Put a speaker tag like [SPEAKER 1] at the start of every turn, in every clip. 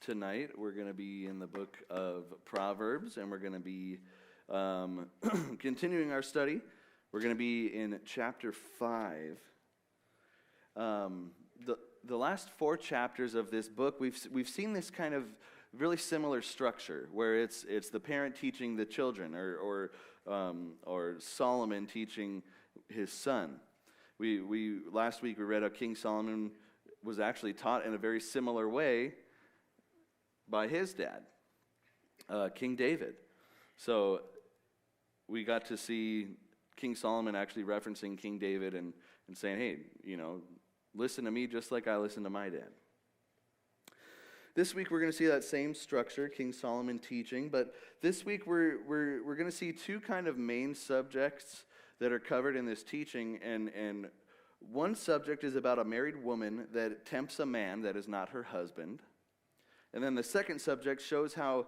[SPEAKER 1] tonight. We're going to be in the book of Proverbs, and we're going to be continuing our study. We're going to be in chapter 5. The last 4 chapters of this book, we've seen this kind of really similar structure, where it's the parent teaching the children, or Solomon teaching his son. We last week we read how King Solomon was actually taught in a very similar way by his dad, King David. So we got to see King Solomon actually referencing King David and saying, hey, listen to me just like I listen to my dad. This week we're going to see that same structure, King Solomon teaching, but this week we're going to see 2 kind of main subjects that are covered in this teaching, and one subject is about a married woman that tempts a man that is not her husband. And then the second subject shows how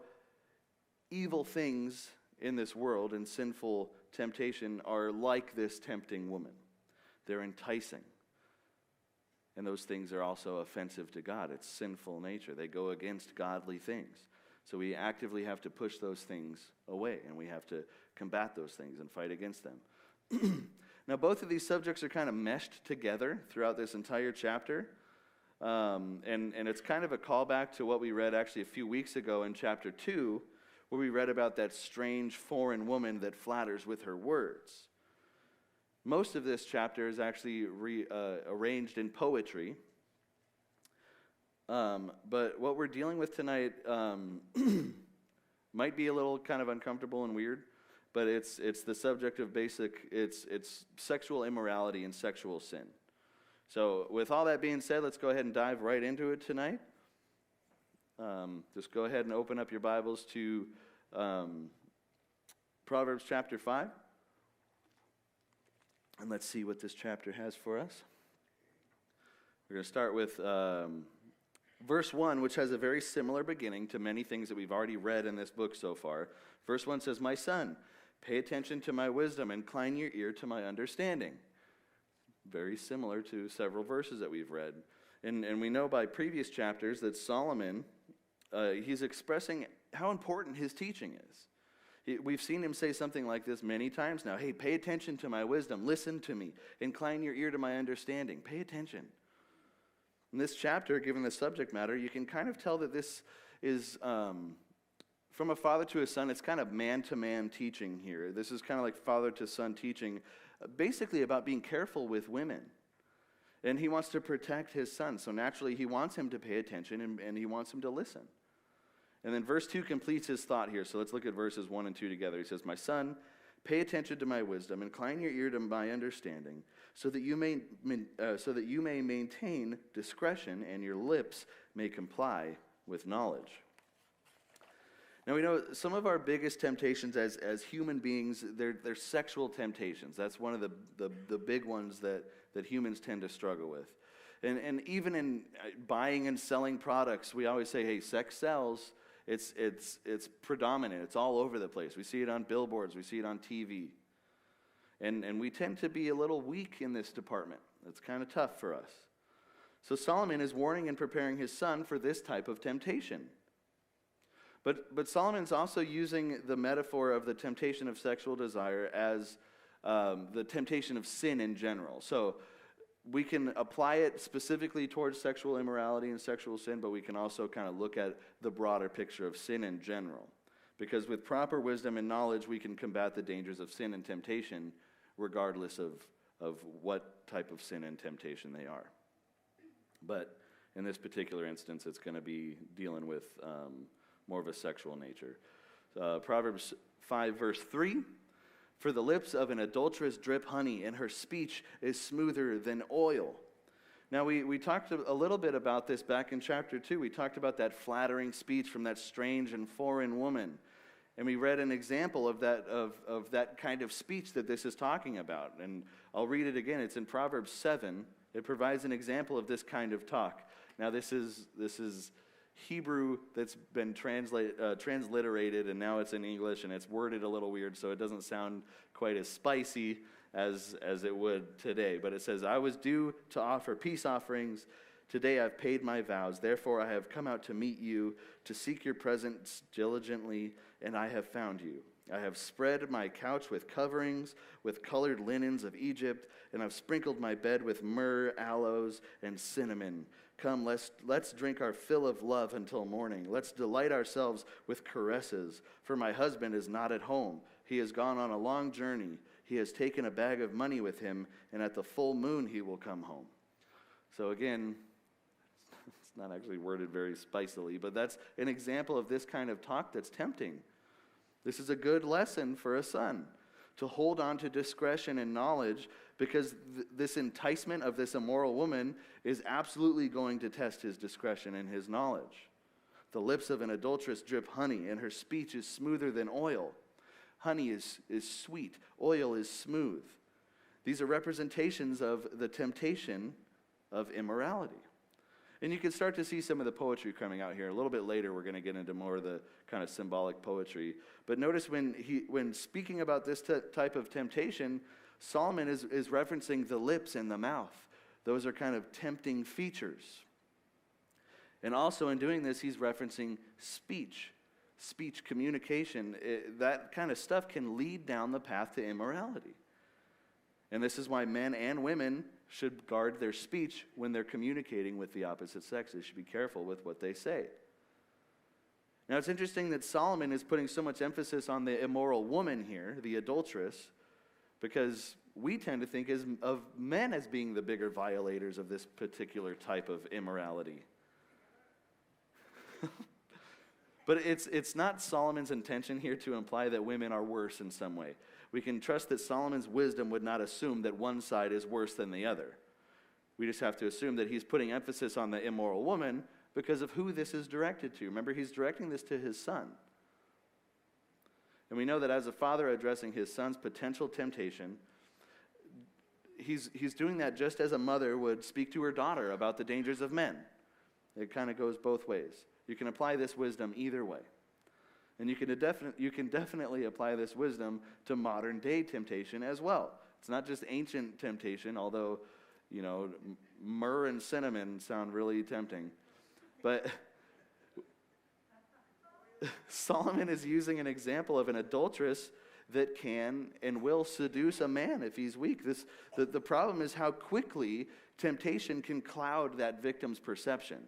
[SPEAKER 1] evil things in this world and sinful temptation are like this tempting woman. They're enticing. And those things are also offensive to God. It's sinful nature. They go against godly things. So we actively have to push those things away, and we have to combat those things and fight against them. Now, both of these subjects are kind of meshed together throughout this entire chapter. And it's kind of a callback to what we read actually a few weeks ago in chapter 2, where we read about that strange foreign woman that flatters with her words. Most of this chapter is actually arranged in poetry. But what we're dealing with tonight might be a little kind of uncomfortable and weird, but it's the subject of it's sexual immorality and sexual sin. So with all that being said, let's go ahead and dive right into it tonight. Just go ahead and open up your Bibles to Proverbs chapter 5. And let's see what this chapter has for us. We're going to start with verse 1, which has a very similar beginning to many things that we've already read in this book so far. Verse 1 says, "My son, pay attention to my wisdom, incline your ear to my understanding." Very similar to several verses that we've read. And we know by previous chapters that Solomon, he's expressing how important his teaching is. We've seen him say something like this many times now. Hey, pay attention to my wisdom. Listen to me. Incline your ear to my understanding. Pay attention. In this chapter, given the subject matter, you can kind of tell that this is, from a father to a son, it's kind of man-to-man teaching here. This is kind of like father to son teaching, basically about being careful with women. And he wants to protect his son. So naturally, he wants him to pay attention and he wants him to listen. And then verse 2 completes his thought here. So let's look at verses 1 and 2 together. He says, "My son, pay attention to my wisdom, incline your ear to my understanding, so that you may maintain discretion and your lips may comply with knowledge." Now we know some of our biggest temptations as human beings, they're sexual temptations. That's one of the big ones that humans tend to struggle with. And even in buying and selling products, we always say, hey, sex sells. It's predominant. It's all over the place. We see it on billboards. We see it on TV. And we tend to be a little weak in this department. It's kind of tough for us. So Solomon is warning and preparing his son for this type of temptation. But Solomon's also using the metaphor of the temptation of sexual desire as the temptation of sin in general. So we can apply it specifically towards sexual immorality and sexual sin, but we can also kind of look at the broader picture of sin in general. Because with proper wisdom and knowledge, we can combat the dangers of sin and temptation, regardless of what type of sin and temptation they are. But in this particular instance, it's going to be dealing with more of a sexual nature. Proverbs 5, verse 3, "For the lips of an adulteress drip honey, and her speech is smoother than oil." Now, we talked a little bit about this back in chapter 2. We talked about that flattering speech from that strange and foreign woman. And we read an example of that kind of speech that this is talking about. And I'll read it again. It's in Proverbs 7. It provides an example of this kind of talk. Now, this is Hebrew that's been transliterated, and now it's in English, and it's worded a little weird, so it doesn't sound quite as spicy as it would today. But it says, "I was due to offer peace offerings, Today I've paid my vows. Therefore I have come out to meet you, to seek your presence diligently, and I have found you. I have spread my couch with coverings, with colored linens of Egypt, and I've sprinkled my bed with myrrh, aloes, and cinnamon. Come, let's drink our fill of love until morning. Let's delight ourselves with caresses. For my husband is not at home. He has gone on a long journey. He has taken a bag of money with him, and at the full moon he will come home. So again, it's not actually worded very spicily, but that's an example of this kind of talk that's tempting. This is a good lesson for a son, to hold on to discretion and knowledge, because this enticement of this immoral woman is absolutely going to test his discretion and his knowledge. The lips of an adulteress drip honey, and her speech is smoother than oil. Honey is sweet, oil is smooth. These are representations of the temptation of immorality. And you can start to see some of the poetry coming out here. A little bit later, we're going to get into more of the kind of symbolic poetry. But notice when speaking about this type of temptation, Solomon is referencing the lips and the mouth. Those are kind of tempting features. And also in doing this, he's referencing speech, communication. That kind of stuff can lead down the path to immorality. And this is why men and women should guard their speech when they're communicating with the opposite sex. They should be careful with what they say. Now, it's interesting that Solomon is putting so much emphasis on the immoral woman here, the adulteress, because we tend to think of men as being the bigger violators of this particular type of immorality. But it's not Solomon's intention here to imply that women are worse in some way. We can trust that Solomon's wisdom would not assume that one side is worse than the other. We just have to assume that he's putting emphasis on the immoral woman because of who this is directed to. Remember, he's directing this to his son. And we know that as a father addressing his son's potential temptation, he's doing that just as a mother would speak to her daughter about the dangers of men. It kind of goes both ways. You can apply this wisdom either way. And you can definitely apply this wisdom to modern day temptation as well. It's not just ancient temptation, although, myrrh and cinnamon sound really tempting. But Solomon is using an example of an adulteress that can and will seduce a man if he's weak. The problem is how quickly temptation can cloud that victim's perception.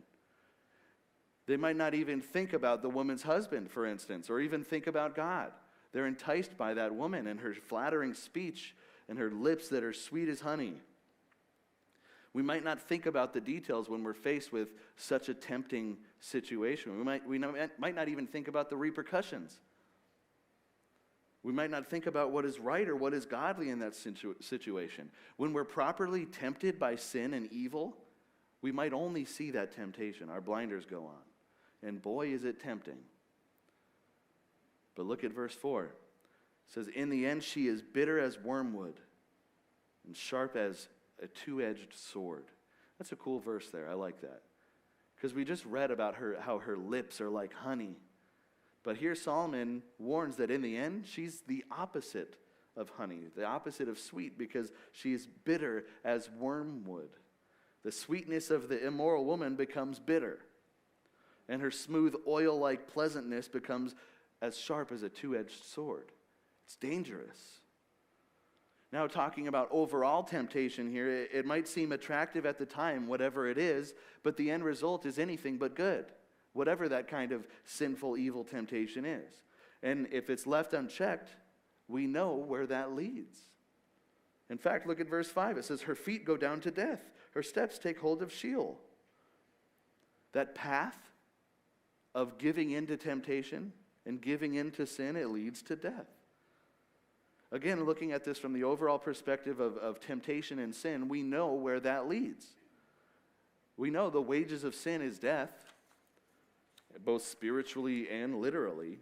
[SPEAKER 1] They might not even think about the woman's husband, for instance, or even think about God. They're enticed by that woman and her flattering speech and her lips that are sweet as honey. We might not think about the details when we're faced with such a tempting situation. We might not even think about the repercussions. We might not think about what is right or what is godly in that situation. When we're properly tempted by sin and evil, we might only see that temptation. Our blinders go on. And boy, is it tempting. But look at verse 4. It says, in the end, she is bitter as wormwood and sharp as a two-edged sword. That's a cool verse there. I like that. Because we just read about how her lips are like honey. But here Solomon warns that in the end, she's the opposite of honey, the opposite of sweet, because she is bitter as wormwood. The sweetness of the immoral woman becomes bitter. And her smooth oil-like pleasantness becomes as sharp as a two-edged sword. It's dangerous. Now, talking about overall temptation here, it might seem attractive at the time, whatever it is, but the end result is anything but good, whatever that kind of sinful, evil temptation is. And if it's left unchecked, we know where that leads. In fact, look at verse 5. It says, her feet go down to death. Her steps take hold of Sheol. That path of giving in to temptation and giving in to sin, it leads to death. Again, looking at this from the overall perspective of temptation and sin, we know where that leads. We know the wages of sin is death, both spiritually and literally.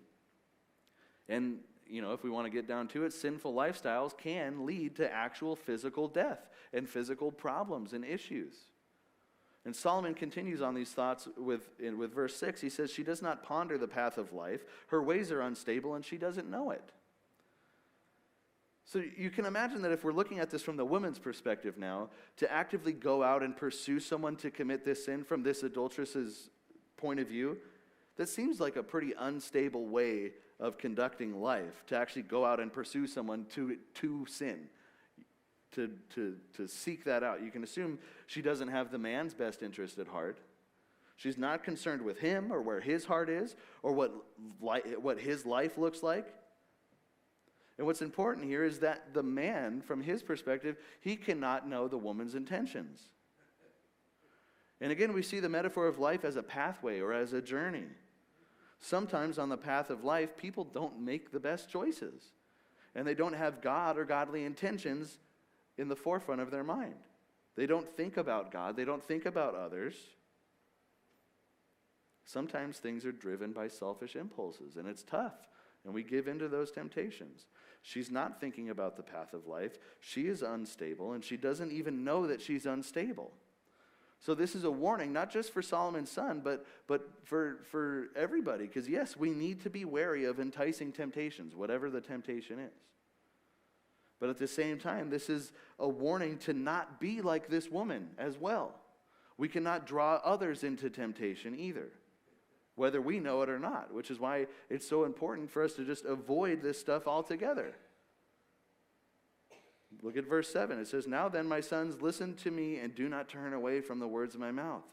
[SPEAKER 1] And, if we want to get down to it, sinful lifestyles can lead to actual physical death and physical problems and issues. And Solomon continues on these thoughts with verse 6. He says, she does not ponder the path of life. Her ways are unstable, and she doesn't know it. So you can imagine that if we're looking at this from the woman's perspective now, to actively go out and pursue someone to commit this sin from this adulteress's point of view, that seems like a pretty unstable way of conducting life, to actually go out and pursue someone to sin, to seek that out. You can assume she doesn't have the man's best interest at heart. She's not concerned with him or where his heart is or what his life looks like. And what's important here is that the man, from his perspective, he cannot know the woman's intentions. And again, we see the metaphor of life as a pathway or as a journey. Sometimes on the path of life, people don't make the best choices. And they don't have God or godly intentions in the forefront of their mind. They don't think about God. They don't think about others. Sometimes things are driven by selfish impulses, and it's tough. And we give into those temptations. She's not thinking about the path of life. She is unstable, and she doesn't even know that she's unstable. So this is a warning, not just for Solomon's son, but for everybody. Because yes, we need to be wary of enticing temptations, whatever the temptation is. But at the same time, this is a warning to not be like this woman as well. We cannot draw others into temptation either, whether we know it or not, which is why it's so important for us to just avoid this stuff altogether. Look at verse 7. It says, "Now then, my sons, listen to me and do not turn away from the words of my mouth."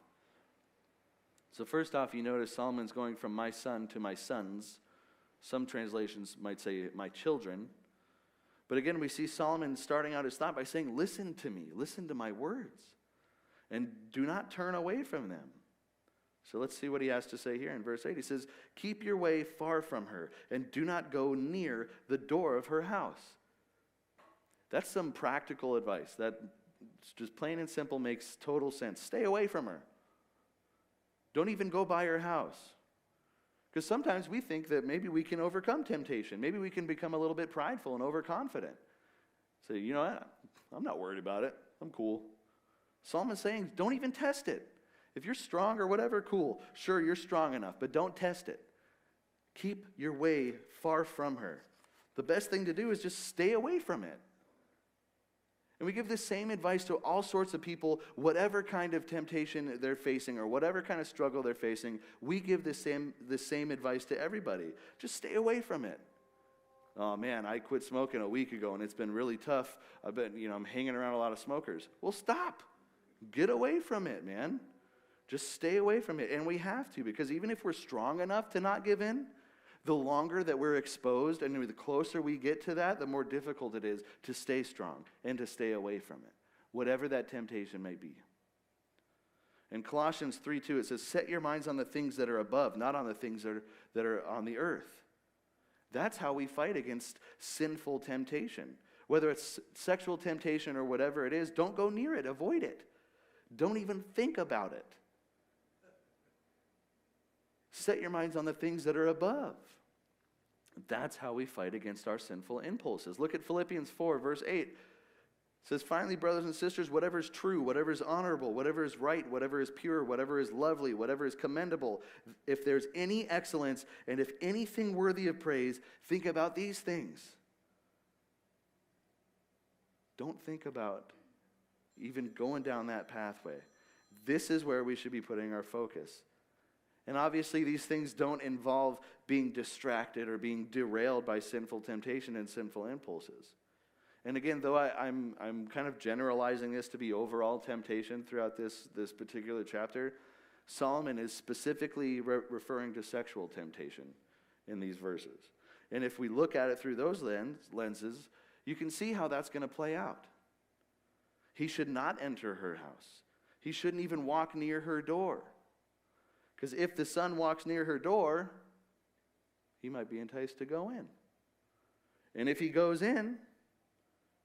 [SPEAKER 1] So first off, you notice Solomon's going from my son to my sons. Some translations might say my children. But again, we see Solomon starting out his thought by saying, listen to me, listen to my words, and do not turn away from them. So let's see what he has to say here in verse 8. He says, "Keep your way far from her, and do not go near the door of her house." That's some practical advice. That just plain and simple makes total sense. Stay away from her. Don't even go by her house. Because sometimes we think that maybe we can overcome temptation. Maybe we can become a little bit prideful and overconfident. Say, you know what? I'm not worried about it. I'm cool. Solomon's saying, don't even test it. If you're strong or whatever, cool. Sure, you're strong enough, but don't test it. Keep your way far from her. The best thing to do is just stay away from it. And we give this same advice to all sorts of people, whatever kind of temptation they're facing or whatever kind of struggle they're facing. We give the same advice to everybody. Just stay away from it. Oh man, I quit smoking a week ago and it's been really tough. I'm hanging around a lot of smokers. Well, stop. Get away from it, man. Just stay away from it. And we have to, because even if we're strong enough to not give in, the longer that we're exposed and the closer we get to that, the more difficult it is to stay strong and to stay away from it, whatever that temptation may be. In Colossians 3:2, it says, "Set your minds on the things that are above, not on the things that are on the earth." That's how we fight against sinful temptation. Whether it's sexual temptation or whatever it is, don't go near it. Avoid it. Don't even think about it. Set your minds on the things that are above. That's how we fight against our sinful impulses. Look at Philippians 4, verse 8. It says, "Finally, brothers and sisters, whatever is true, whatever is honorable, whatever is right, whatever is pure, whatever is lovely, whatever is commendable, if there's any excellence, and if anything worthy of praise, think about these things." Don't think about even going down that pathway. This is where we should be putting our focus. And obviously these things don't involve being distracted or being derailed by sinful temptation and sinful impulses. And again, though I'm kind of generalizing this to be overall temptation throughout this particular chapter, Solomon is specifically referring to sexual temptation in these verses. And if we look at it through those lenses, you can see how that's going to play out. He should not enter her house. He shouldn't even walk near her door. Because if the son walks near her door, he might be enticed to go in. And if he goes in,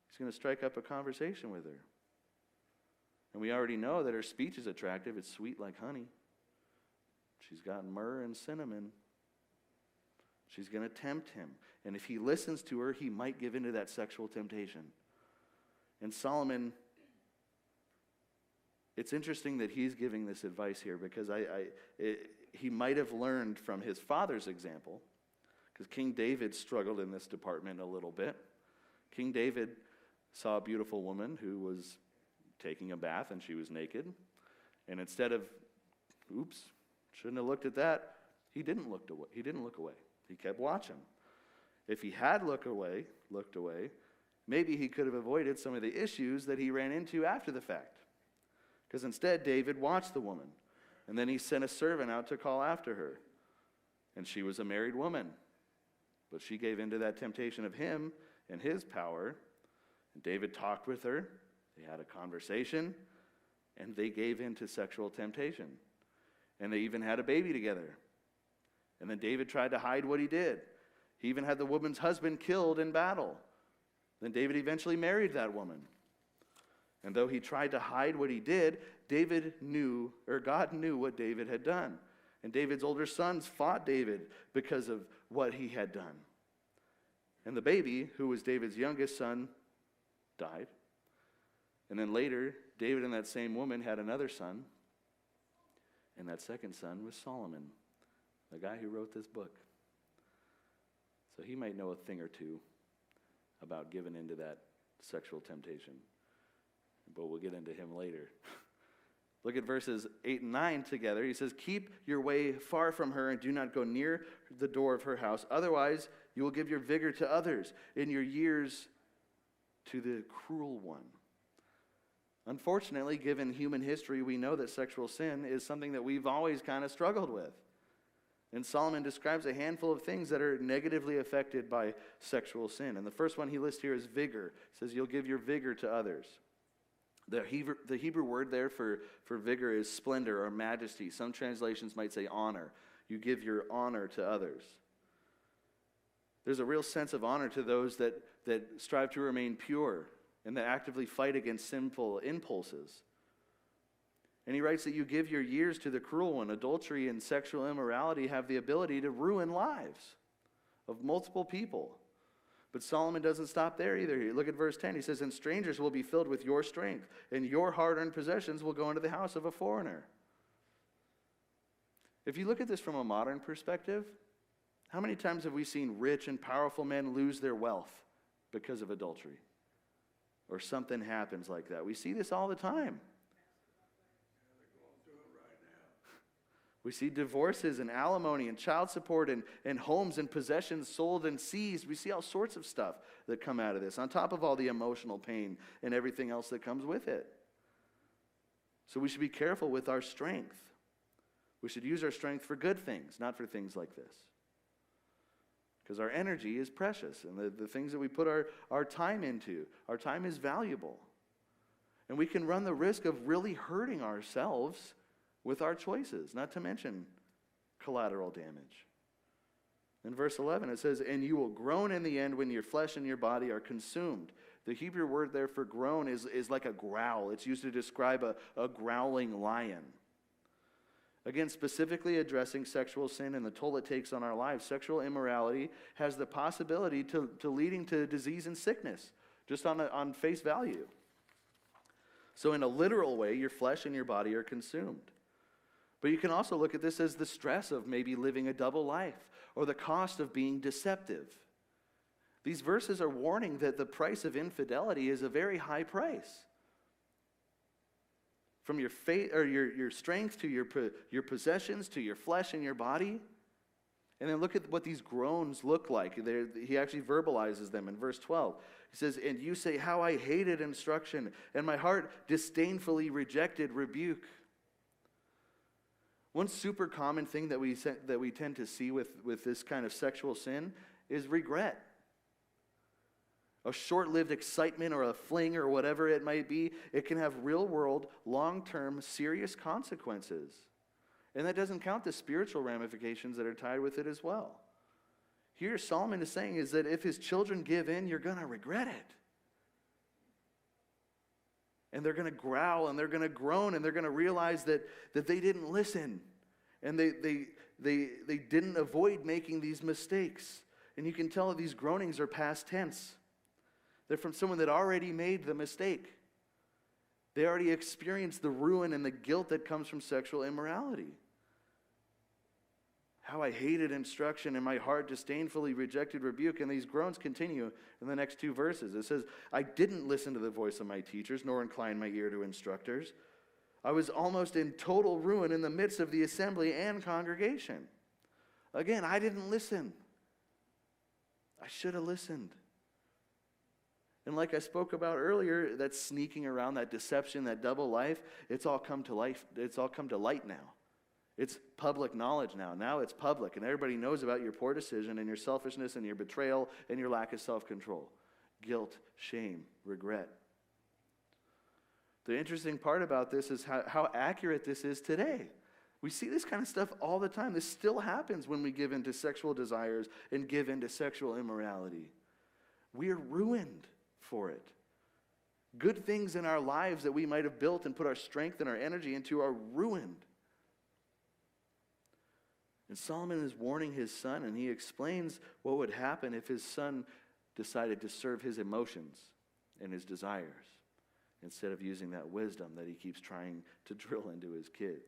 [SPEAKER 1] he's going to strike up a conversation with her. And we already know that her speech is attractive. It's sweet like honey. She's got myrrh and cinnamon. She's going to tempt him. And if he listens to her, he might give into that sexual temptation. And Solomon, it's interesting that he's giving this advice here, because he might have learned from his father's example, because King David struggled in this department a little bit. King David saw a beautiful woman who was taking a bath and she was naked. And instead of, oops, shouldn't have looked at that, he didn't look away. He kept watching. If he had looked away, maybe he could have avoided some of the issues that he ran into after the fact. Because instead, David watched the woman, and then he sent a servant out to call after her. And she was a married woman, but she gave into that temptation of him and his power. And David talked with her, they had a conversation, and they gave in to sexual temptation. And they even had a baby together. And then David tried to hide what he did. He even had the woman's husband killed in battle. Then David eventually married that woman. And though he tried to hide what he did, God knew what David had done. And David's older sons fought David because of what he had done. And the baby, who was David's youngest son, died. And then later, David and that same woman had another son. And that second son was Solomon, the guy who wrote this book. So he might know a thing or two about giving into that sexual temptation. But we'll get into him later. Look at verses 8 and 9 together. He says, keep your way far from her and do not go near the door of her house. Otherwise, you will give your vigor to others and your years to the cruel one. Unfortunately, given human history, we know that sexual sin is something that we've always kind of struggled with. And Solomon describes a handful of things that are negatively affected by sexual sin. And the first one he lists here is vigor. He says, you'll give your vigor to others. The Hebrew word there for vigor is splendor or majesty. Some translations might say honor. You give your honor to others. There's a real sense of honor to those that strive to remain pure and that actively fight against sinful impulses. And he writes that you give your years to the cruel one. Adultery and sexual immorality have the ability to ruin lives of multiple people. But Solomon doesn't stop there either. Look at verse 10. He says, and strangers will be filled with your strength, and your hard-earned possessions will go into the house of a foreigner. If you look at this from a modern perspective, how many times have we seen rich and powerful men lose their wealth because of adultery? Or something happens like that. We see this all the time. We see divorces and alimony and child support and homes and possessions sold and seized. We see all sorts of stuff that come out of this, on top of all the emotional pain and everything else that comes with it. So we should be careful with our strength. We should use our strength for good things, not for things like this. Because our energy is precious, and the things that we put our time into, our time is valuable. And we can run the risk of really hurting ourselves with our choices, not to mention collateral damage. In verse 11 it says, and you will groan in the end when your flesh and your body are consumed. The Hebrew word there for groan is like a growl. It's used to describe a growling lion. Again, specifically addressing sexual sin and the toll it takes on our lives, sexual immorality has the possibility to leading to disease and sickness, just on face value. So in a literal way, your flesh and your body are consumed. But you can also look at this as the stress of maybe living a double life or the cost of being deceptive. These verses are warning that the price of infidelity is a very high price. From your faith or your strength to your possessions to your flesh and your body. And then look at what these groans look like. He actually verbalizes them in verse 12. He says, and you say, how I hated instruction, and my heart disdainfully rejected rebuke. One super common thing that we tend to see with this kind of sexual sin is regret. A short-lived excitement or a fling or whatever it might be, it can have real-world, long-term, serious consequences. And that doesn't count the spiritual ramifications that are tied with it as well. Here Solomon is saying is that if his children give in, you're going to regret it. And they're going to growl and they're going to groan and they're going to realize that they didn't listen. And they didn't avoid making these mistakes. And you can tell that these groanings are past tense. They're from someone that already made the mistake. They already experienced the ruin and the guilt that comes from sexual immorality. How I hated instruction, and my heart disdainfully rejected rebuke. And these groans continue in the next two verses. It says, I didn't listen to the voice of my teachers, nor incline my ear to instructors. I was almost in total ruin in the midst of the assembly and congregation. Again, I didn't listen. I should have listened. And like I spoke about earlier, that sneaking around, that deception, that double life, it's all come to life. It's all come to light now. It's public knowledge now. Now it's public, and everybody knows about your poor decision and your selfishness and your betrayal and your lack of self-control. Guilt, shame, regret. The interesting part about this is how accurate this is today. We see this kind of stuff all the time. This still happens when we give into sexual desires and give into sexual immorality. We are ruined for it. Good things in our lives that we might have built and put our strength and our energy into are ruined. And Solomon is warning his son, and he explains what would happen if his son decided to serve his emotions and his desires instead of using that wisdom that he keeps trying to drill into his kids.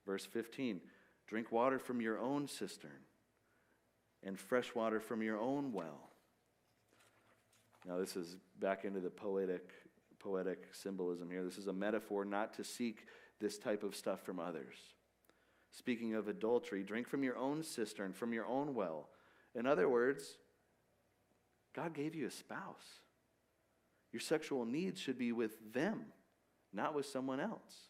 [SPEAKER 1] Verse 15, drink water from your own cistern and fresh water from your own well. Now this is back into the poetic symbolism here. This is a metaphor not to seek this type of stuff from others. Speaking of adultery, drink from your own cistern, from your own well. In other words, God gave you a spouse. Your sexual needs should be with them, not with someone else.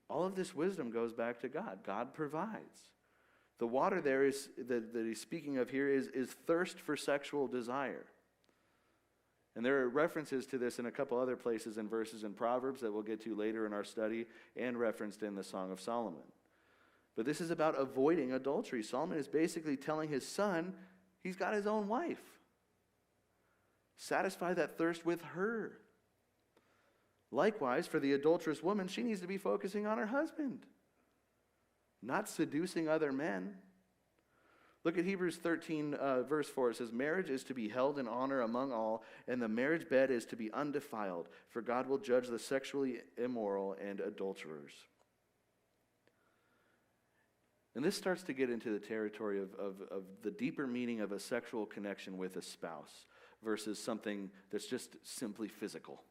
[SPEAKER 1] All of this wisdom goes back to God. God provides. The water there is that he's speaking of here is thirst for sexual desire. And there are references to this in a couple other places and verses in Proverbs that we'll get to later in our study and referenced in the Song of Solomon. But this is about avoiding adultery. Solomon is basically telling his son he's got his own wife. Satisfy that thirst with her. Likewise, for the adulterous woman, she needs to be focusing on her husband, not seducing other men. Look at Hebrews 13, verse 4. It says, marriage is to be held in honor among all, and the marriage bed is to be undefiled, for God will judge the sexually immoral and adulterers. And this starts to get into the territory of the deeper meaning of a sexual connection with a spouse versus something that's just simply physical.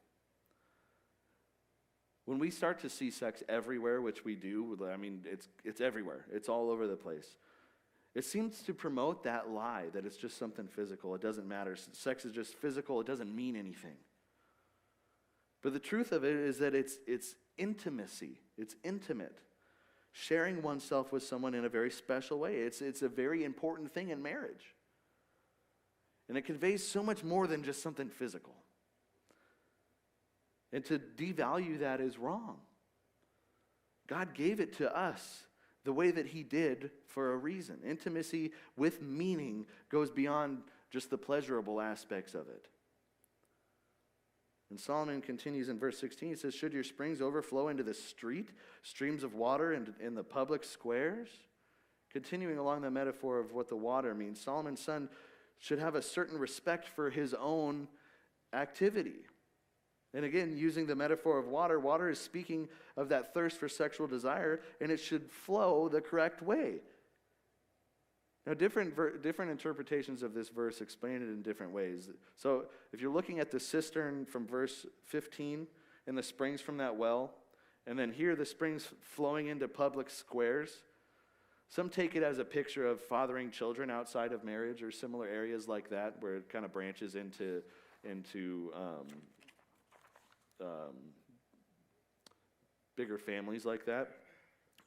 [SPEAKER 1] When we start to see sex everywhere, which we do, I mean, it's everywhere. It's all over the place. It seems to promote that lie that it's just something physical. It doesn't matter. Sex is just physical. It doesn't mean anything. But the truth of it is that it's intimacy. It's intimate. Sharing oneself with someone in a very special way. It's a very important thing in marriage. And it conveys so much more than just something physical. And to devalue that is wrong. God gave it to us the way that he did for a reason. Intimacy with meaning goes beyond just the pleasurable aspects of it. And Solomon continues in verse 16. He says, should your springs overflow into the street, streams of water in the public squares? Continuing along the metaphor of what the water means, Solomon's son should have a certain respect for his own activity. And again, using the metaphor of water, water is speaking of that thirst for sexual desire, and it should flow the correct way. Now, different interpretations of this verse explain it in different ways. So, if you're looking at the cistern from verse 15 and the springs from that well, and then here the springs flowing into public squares, some take it as a picture of fathering children outside of marriage or similar areas like that, where it kind of branches into bigger families like that.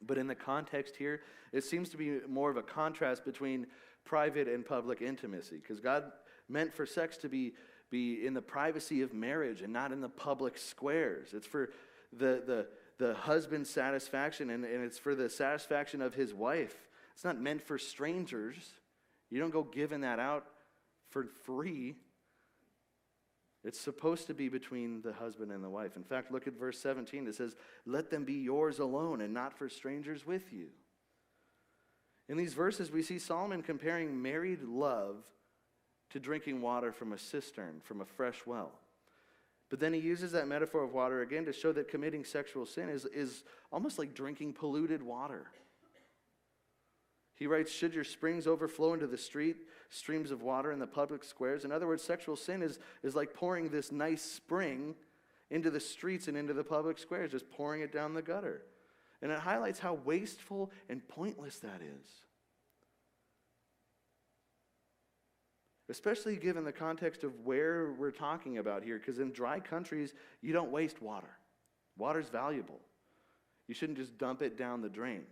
[SPEAKER 1] But in the context here, it seems to be more of a contrast between private and public intimacy, because God meant for sex to be in the privacy of marriage and not in the public squares. It's for the husband's satisfaction, and it's for the satisfaction of his wife. It's not meant for strangers. You don't go giving that out for free. It's supposed to be between the husband and the wife. In fact, look at verse 17. It says, let them be yours alone and not for strangers with you. In these verses, we see Solomon comparing married love to drinking water from a cistern, from a fresh well. But then he uses that metaphor of water again to show that committing sexual sin is almost like drinking polluted water. He writes, should your springs overflow into the streams of water in the public squares? In other words, sexual sin is like pouring this nice spring into the streets and into the public squares, just pouring it down the gutter. And it highlights how wasteful and pointless that is. Especially given the context of where we're talking about here, because in dry countries, you don't waste water. Water's valuable. You shouldn't just dump it down the drain.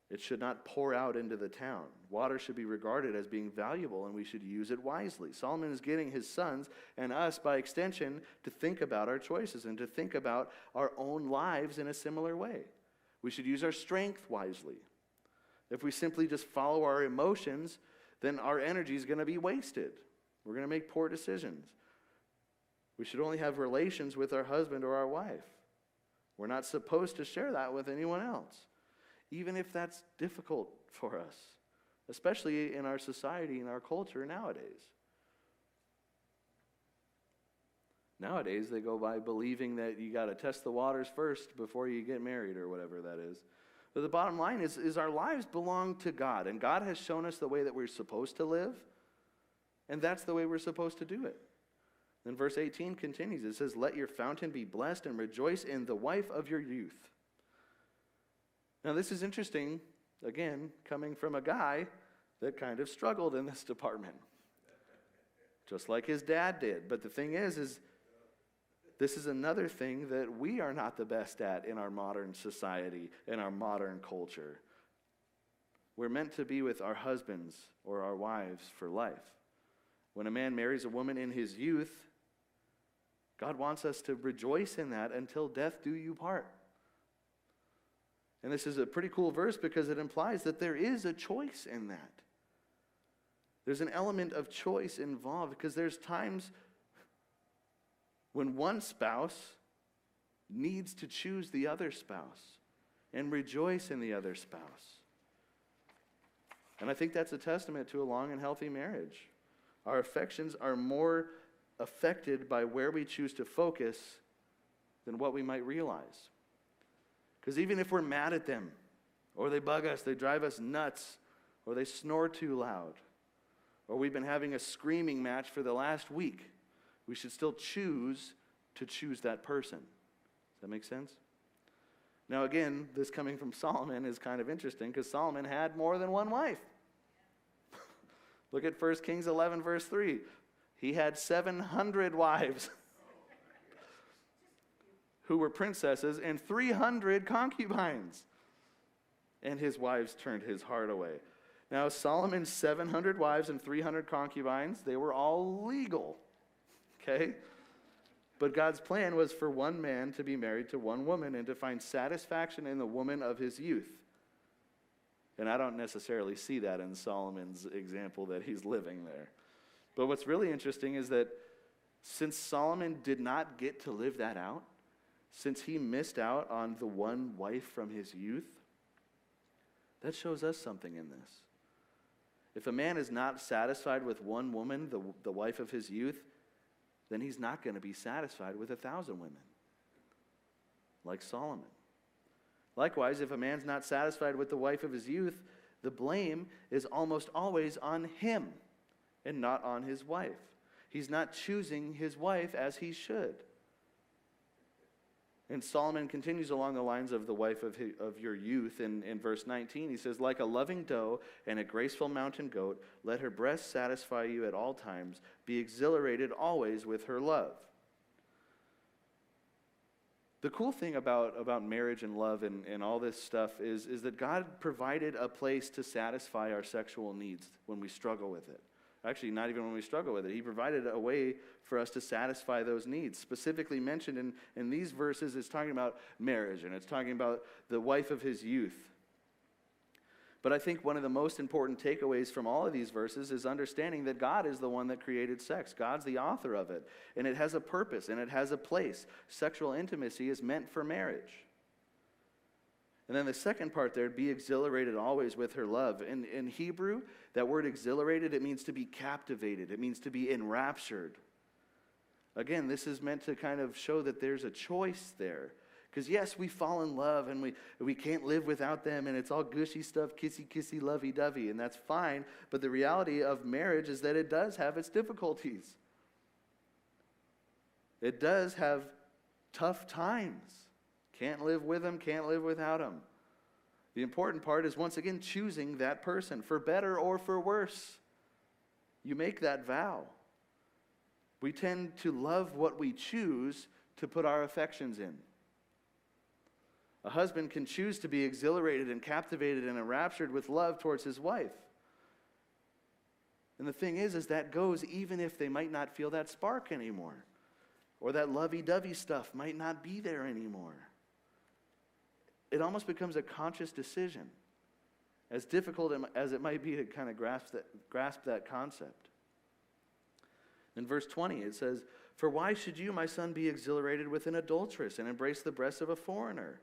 [SPEAKER 1] It should not pour out into the town. Water should be regarded as being valuable, and we should use it wisely. Solomon is getting his sons and us, by extension, to think about our choices and to think about our own lives in a similar way. We should use our strength wisely. If we simply just follow our emotions, then our energy is going to be wasted. We're going to make poor decisions. We should only have relations with our husband or our wife. We're not supposed to share that with anyone else, even if that's difficult for us, especially in our society and our culture nowadays. Nowadays, they go by believing that you got to test the waters first before you get married or whatever that is. But the bottom line is our lives belong to God, and God has shown us the way that we're supposed to live, and that's the way we're supposed to do it. Then verse 18 continues. It says, let your fountain be blessed and rejoice in the wife of your youth. Now this is interesting, again, coming from a guy that kind of struggled in this department, just like his dad did. But the thing is this is another thing that we are not the best at in our modern society, in our modern culture. We're meant to be with our husbands or our wives for life. When a man marries a woman in his youth, God wants us to rejoice in that until death do you part. And this is a pretty cool verse because it implies that there is a choice in that. There's an element of choice involved because there's times when one spouse needs to choose the other spouse and rejoice in the other spouse. And I think that's a testament to a long and healthy marriage. Our affections are more affected by where we choose to focus than what we might realize. Because even if we're mad at them, or they bug us, they drive us nuts, or they snore too loud, or we've been having a screaming match for the last week, we should still choose that person. Does that make sense? Now again, this coming from Solomon is kind of interesting because Solomon had more than one wife. Look at 1 Kings 11, verse 3. He had 700 wives who were princesses and 300 concubines. And his wives turned his heart away. Now Solomon's 700 wives and 300 concubines, they were all legal. Okay? But God's plan was for one man to be married to one woman and to find satisfaction in the woman of his youth. And I don't necessarily see that in Solomon's example that he's living there. But what's really interesting is that since Solomon did not get to live that out, since he missed out on the one wife from his youth, that shows us something in this. If a man is not satisfied with one woman, the wife of his youth, then he's not going to be satisfied with 1,000 women, like Solomon. Likewise, if a man's not satisfied with the wife of his youth, the blame is almost always on him and not on his wife. He's not choosing his wife as he should. And Solomon continues along the lines of the wife of your youth in verse 19. He says, like a loving doe and a graceful mountain goat, let her breast satisfy you at all times. Be exhilarated always with her love. The cool thing about marriage and love and all this stuff is that God provided a place to satisfy our sexual needs when we struggle with it. Actually, not even when we struggle with it. He provided a way for us to satisfy those needs. Specifically mentioned in these verses, it's talking about marriage, and it's talking about the wife of his youth. But I think one of the most important takeaways from all of these verses is understanding that God is the one that created sex. God's the author of it, and it has a purpose, and it has a place. Sexual intimacy is meant for marriage. And then the second part there, be exhilarated always with her love. In Hebrew, that word exhilarated, it means to be captivated. It means to be enraptured. Again, this is meant to kind of show that there's a choice there. Because yes, we fall in love and we can't live without them, and it's all gushy stuff, kissy, lovey-dovey, and that's fine. But the reality of marriage is that it does have its difficulties. It does have tough times. Can't live with them, can't live without them. The important part is, once again, choosing that person, for better or for worse. You make that vow. We tend to love what we choose to put our affections in. A husband can choose to be exhilarated and captivated and enraptured with love towards his wife. And the thing is that goes even if they might not feel that spark anymore, or that lovey-dovey stuff might not be there anymore. It almost becomes a conscious decision, as difficult as it might be to kind of grasp that concept. In verse 20, it says, "For why should you, my son, be exhilarated with an adulteress and embrace the breasts of a foreigner?"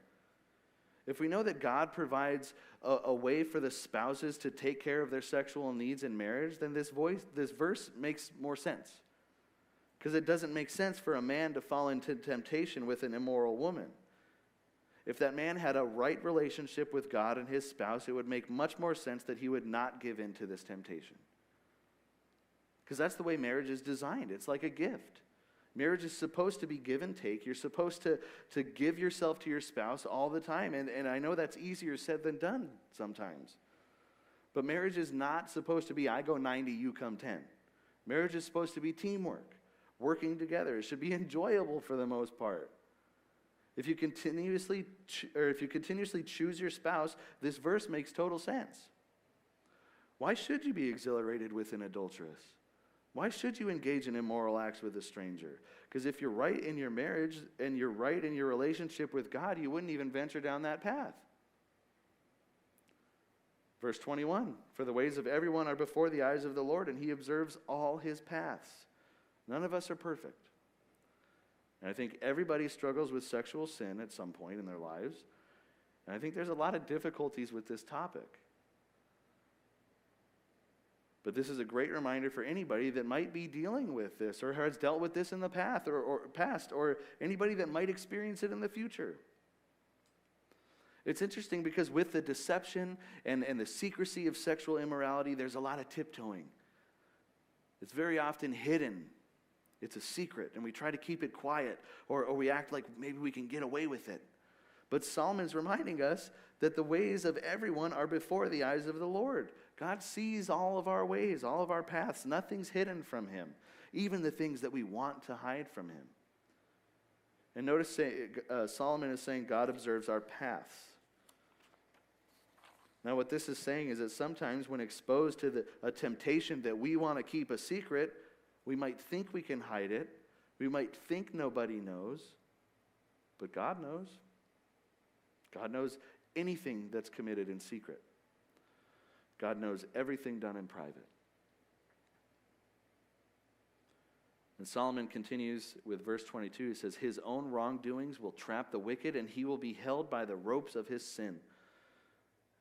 [SPEAKER 1] If we know that God provides a way for the spouses to take care of their sexual needs in marriage, then this verse makes more sense. Because it doesn't make sense for a man to fall into temptation with an immoral woman. If that man had a right relationship with God and his spouse, it would make much more sense that he would not give in to this temptation. Because that's the way marriage is designed. It's like a gift. Marriage is supposed to be give and take. You're supposed to give yourself to your spouse all the time. And I know that's easier said than done sometimes. But marriage is not supposed to be, I go 90, you come 10. Marriage is supposed to be teamwork, working together. It should be enjoyable for the most part. If you continuously choose your spouse, this verse makes total sense. Why should you be exhilarated with an adulteress? Why should you engage in immoral acts with a stranger? Because if you're right in your marriage and you're right in your relationship with God, you wouldn't even venture down that path. Verse 21, "For the ways of everyone are before the eyes of the Lord, and he observes all his paths." None of us are perfect. And I think everybody struggles with sexual sin at some point in their lives. And I think there's a lot of difficulties with this topic. But this is a great reminder for anybody that might be dealing with this or has dealt with this in the past or anybody that might experience it in the future. It's interesting because with the deception and the secrecy of sexual immorality, there's a lot of tiptoeing. It's very often hidden. It's a secret, and we try to keep it quiet, or we act like maybe we can get away with it. But Solomon's reminding us that the ways of everyone are before the eyes of the Lord. God sees all of our ways, all of our paths. Nothing's hidden from him, even the things that we want to hide from him. And notice Solomon is saying God observes our paths. Now what this is saying is that sometimes when exposed to a temptation that we want to keep a secret, we might think we can hide it. We might think nobody knows. But God knows. God knows anything that's committed in secret. God knows everything done in private. And Solomon continues with verse 22. He says, "His own wrongdoings will trap the wicked, and he will be held by the ropes of his sin."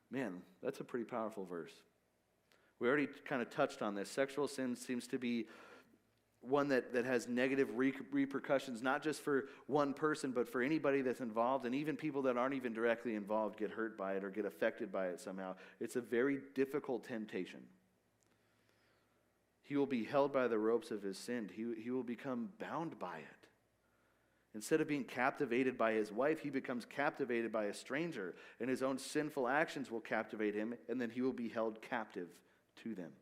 [SPEAKER 1] Man, that's a pretty powerful verse. We already kind of touched on this. Sexual sin seems to be one that has negative repercussions, not just for one person, but for anybody that's involved, and even people that aren't even directly involved get hurt by it or get affected by it somehow. It's a very difficult temptation. He will be held by the ropes of his sin. He will become bound by it. Instead of being captivated by his wife, he becomes captivated by a stranger, and his own sinful actions will captivate him, and then he will be held captive to them,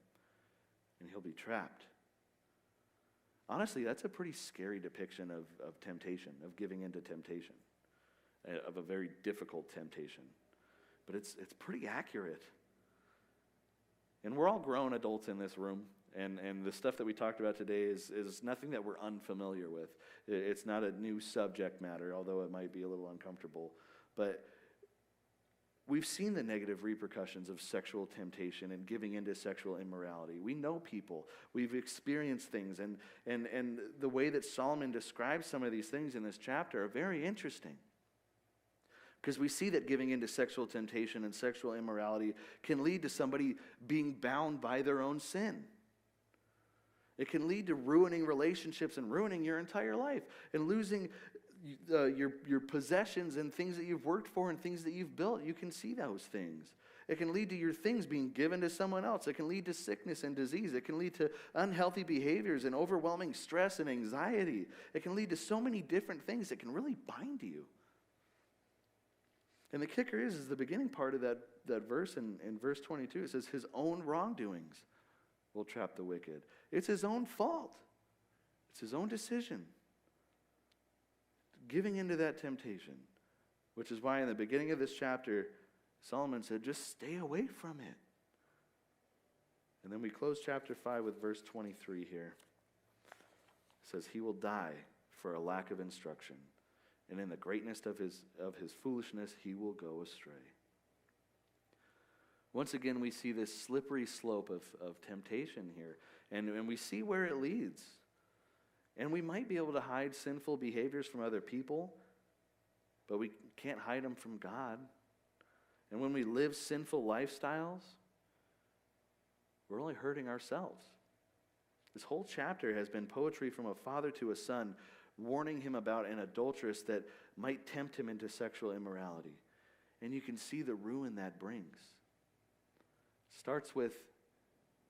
[SPEAKER 1] and he'll be trapped. Honestly, that's a pretty scary depiction of temptation, of giving into temptation, of a very difficult temptation. But it's pretty accurate. And we're all grown adults in this room, and the stuff that we talked about today is nothing that we're unfamiliar with. It's not a new subject matter, although it might be a little uncomfortable. But we've seen the negative repercussions of sexual temptation and giving into sexual immorality. We know people. We've experienced things. And the way that Solomon describes some of these things in this chapter are very interesting. Because we see that giving into sexual temptation and sexual immorality can lead to somebody being bound by their own sin. It can lead to ruining relationships and ruining your entire life and losing your possessions and things that you've worked for and things that you've built. You can see those things. It can lead to your things being given to someone else. It can lead to sickness and disease. It can lead to unhealthy behaviors and overwhelming stress and anxiety. It can lead to so many different things that can really bind you. And the kicker is the beginning part of that verse in verse 22. It says, his own wrongdoings will trap the wicked. It's his own fault. It's his own decision. Giving into that temptation. Which is why in the beginning of this chapter, Solomon said, just stay away from it. And then we close chapter 5 with verse 23 here. It says, he will die for a lack of instruction, and in the greatness of his foolishness he will go astray. Once again, we see this slippery slope of temptation here, and we see where it leads. And we might be able to hide sinful behaviors from other people, but we can't hide them from God. And when we live sinful lifestyles, we're only hurting ourselves. This whole chapter has been poetry from a father to a son, warning him about an adulteress that might tempt him into sexual immorality. And you can see the ruin that brings. Starts with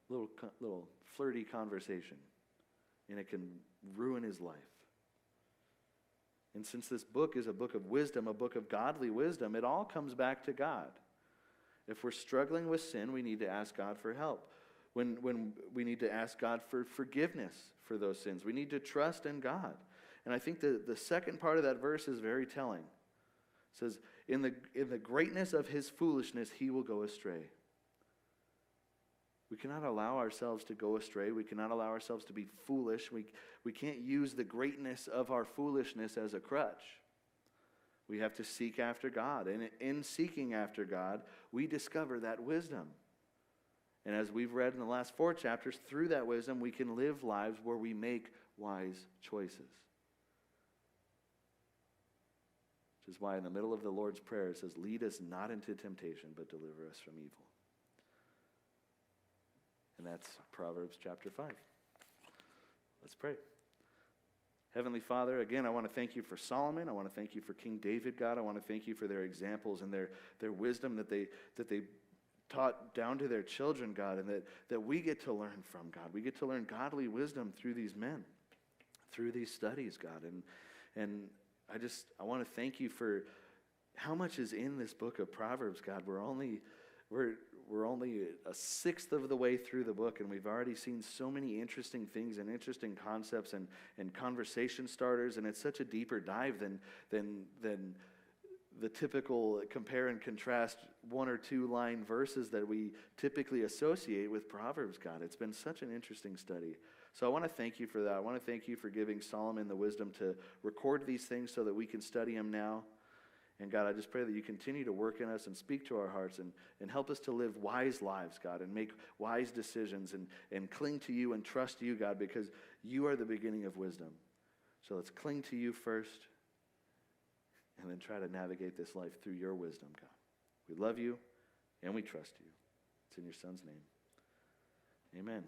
[SPEAKER 1] little flirty conversation, and it can ruin his life. And since this book is a book of wisdom, a book of godly wisdom, it all comes back to God. If we're struggling with sin, we need to ask God for help. When we need to ask God for forgiveness for those sins, we need to trust in God. And I think the second part of that verse is very telling. It says, in the greatness of his foolishness, he will go astray. We cannot allow ourselves to go astray. We cannot allow ourselves to be foolish. We can't use the greatness of our foolishness as a crutch. We have to seek after God. And in seeking after God, we discover that wisdom. And as we've read in the last 4 chapters, through that wisdom, we can live lives where we make wise choices. Which is why in the middle of the Lord's Prayer, it says, lead us not into temptation, but deliver us from evil. And that's Proverbs chapter 5. Let's pray. Heavenly Father, again, I want to thank you for Solomon. I want to thank you for King David, God. I want to thank you for their examples and their wisdom that they taught down to their children, God, and that we get to learn from, God. We get to learn godly wisdom through these men, through these studies, God. And I want to thank you for how much is in this book of Proverbs, God. We're only a sixth of the way through the book, and we've already seen so many interesting things and interesting concepts and conversation starters, and it's such a deeper dive than the typical compare and contrast 1 or 2 line verses that we typically associate with Proverbs, God. It's been such an interesting study. So I want to thank you for that. I want to thank you for giving Solomon the wisdom to record these things so that we can study them now. And God, I just pray that you continue to work in us and speak to our hearts and help us to live wise lives, God, and make wise decisions and cling to you and trust you, God, because you are the beginning of wisdom. So let's cling to you first and then try to navigate this life through your wisdom, God. We love you and we trust you. It's in your Son's name. Amen.